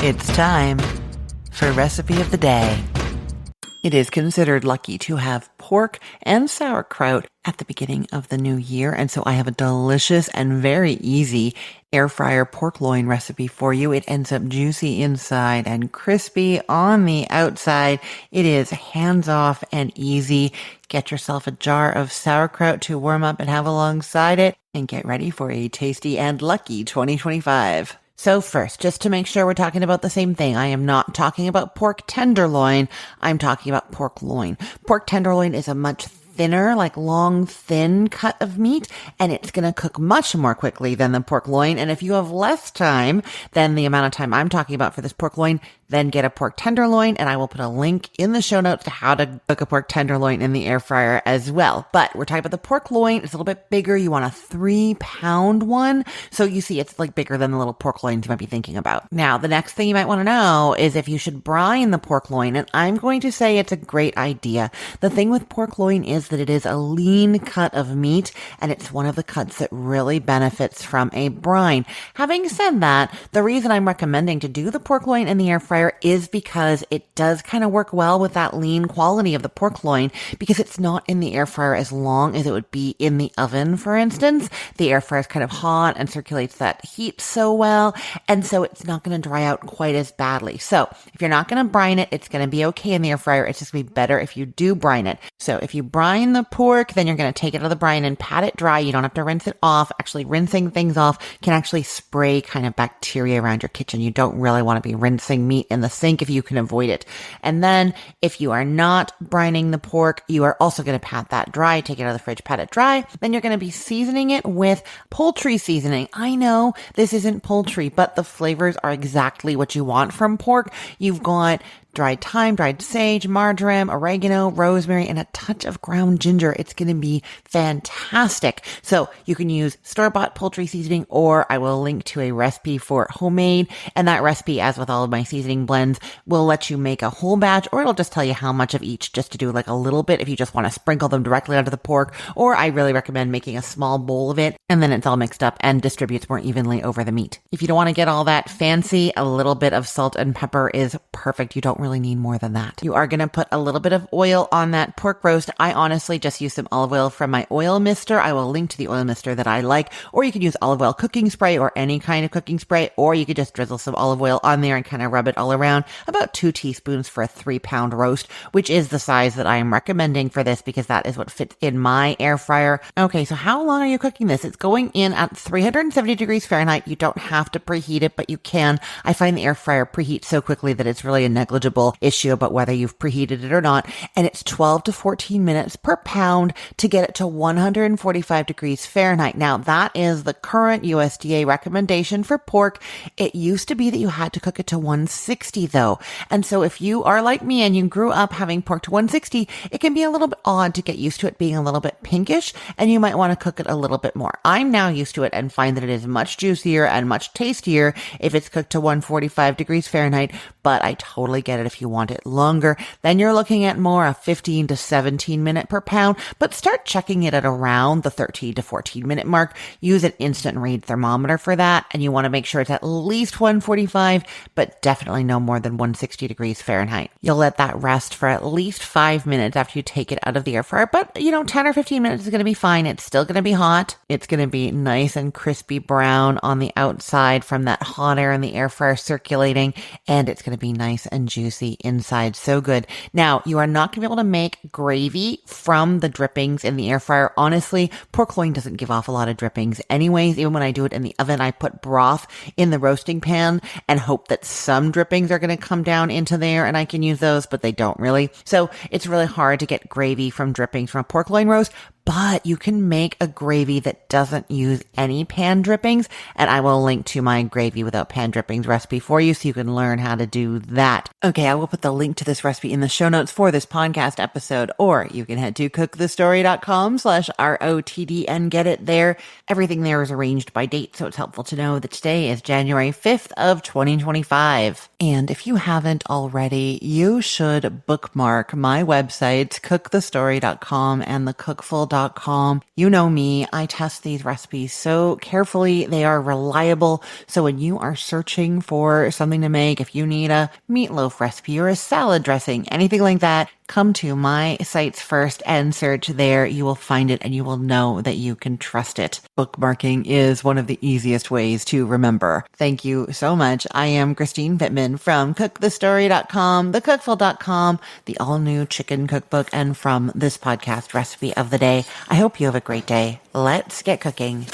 It's time for Recipe of the Day. It is considered lucky to have pork and sauerkraut at the beginning of the new year, and so I have a delicious and very easy air fryer pork loin recipe for you. It ends up juicy inside and crispy on the outside. It is hands-off and easy. Get yourself a jar of sauerkraut to warm up and have alongside it, and get ready for a tasty and lucky 2025. So first, just to make sure we're talking about the same thing, I am not talking about pork tenderloin. I'm talking about pork loin. Pork tenderloin is a much thinner, like long, thin cut of meat, and it's going to cook much more quickly than the pork loin. And if you have less time than the amount of time I'm talking about for this pork loin, then get a pork tenderloin, and I will put a link in the show notes to how to cook a pork tenderloin in the air fryer as well. But we're talking about the pork loin. It's a little bit bigger. You want a 3-pound one. So you see it's like bigger than the little pork loins you might be thinking about. Now, the next thing you might want to know is if you should brine the pork loin, and I'm going to say it's a great idea. The thing with pork loin is that it is a lean cut of meat, and it's one of the cuts that really benefits from a brine. Having said that, the reason I'm recommending to do the pork loin in the air fryer is because it does kind of work well with that lean quality of the pork loin, because it's not in the air fryer as long as it would be in the oven, for instance. The air fryer is kind of hot and circulates that heat so well, and so it's not going to dry out quite as badly. So if you're not going to brine it, it's going to be okay in the air fryer. It's just going to be better if you do brine it. So if you brine the pork, then you're going to take it out of the brine and pat it dry. You don't have to rinse it off. Actually, rinsing things off can actually spray kind of bacteria around your kitchen. You don't really want to be rinsing meat in the sink if you can avoid it. And then if you are not brining the pork, you are also going to pat that dry, take it out of the fridge, pat it dry. Then you're going to be seasoning it with poultry seasoning. I know this isn't poultry, but the flavors are exactly what you want from pork. You've got dried thyme, dried sage, marjoram, oregano, rosemary, and a touch of ground ginger. It's going to be fantastic. So you can use store-bought poultry seasoning, or I will link to a recipe for homemade. And that recipe, as with all of my seasoning blends, will let you make a whole batch, or it'll just tell you how much of each, just to do like a little bit if you just want to sprinkle them directly onto the pork. Or I really recommend making a small bowl of it, and then it's all mixed up and distributes more evenly over the meat. If you don't want to get all that fancy, a little bit of salt and pepper is perfect. You don't really need more than that. You are going to put a little bit of oil on that pork roast. I honestly just use some olive oil from my oil mister. I will link to the oil mister that I like, or you could use olive oil cooking spray or any kind of cooking spray, or you could just drizzle some olive oil on there and kind of rub it all around. About 2 teaspoons for a 3-pound roast, which is the size that I am recommending for this because that is what fits in my air fryer. Okay, so how long are you cooking this? It's going in at 370 degrees Fahrenheit. You don't have to preheat it, but you can. I find the air fryer preheats so quickly that it's really a negligible issue about whether you've preheated it or not. And it's 12 to 14 minutes per pound to get it to 145 degrees Fahrenheit. Now, that is the current USDA recommendation for pork. It used to be that you had to cook it to 160 though. And so if you are like me and you grew up having pork to 160, it can be a little bit odd to get used to it being a little bit pinkish, and you might want to cook it a little bit more. I'm now used to it and find that it is much juicier and much tastier if it's cooked to 145 degrees Fahrenheit, but I totally get it if you want it longer. Then you're looking at more a 15 to 17 minute per pound, but start checking it at around the 13 to 14 minute mark. Use an instant read thermometer for that, and you want to make sure it's at least 145, but definitely no more than 160 degrees Fahrenheit. You'll let that rest for at least 5 minutes after you take it out of the air fryer, but 10 or 15 minutes is going to be fine. It's still going to be hot. It's going to be nice and crispy brown on the outside from that hot air in the air fryer circulating, and it's going to be nice and juicy inside. So good. Now, you are not going to be able to make gravy from the drippings in the air fryer. Honestly, pork loin doesn't give off a lot of drippings anyways. Even when I do it in the oven, I put broth in the roasting pan and hope that some drippings are going to come down into there and I can use those, but they don't really. So it's really hard to get gravy from drippings from a pork loin roast, but you can make a gravy that doesn't use any pan drippings, and I will link to my gravy without pan drippings recipe for you so you can learn how to do that. Okay, I will put the link to this recipe in the show notes for this podcast episode, or you can head to cookthestory.com/ROTD and get it there. Everything there is arranged by date, so it's helpful to know that today is January 5th of 2025. And if you haven't already, you should bookmark my websites, cookthestory.com and thecookful.com. You know me, I test these recipes so carefully. They are reliable. So when you are searching for something to make, if you need a meatloaf recipe or a salad dressing, anything like that, come to my sites first and search there. You will find it and you will know that you can trust it. Bookmarking is one of the easiest ways to remember. Thank you so much. I am Christine Pittman from cookthestory.com, thecookful.com, the all-new chicken cookbook, and from this podcast, Recipe of the Day. I hope you have a great day. Let's get cooking.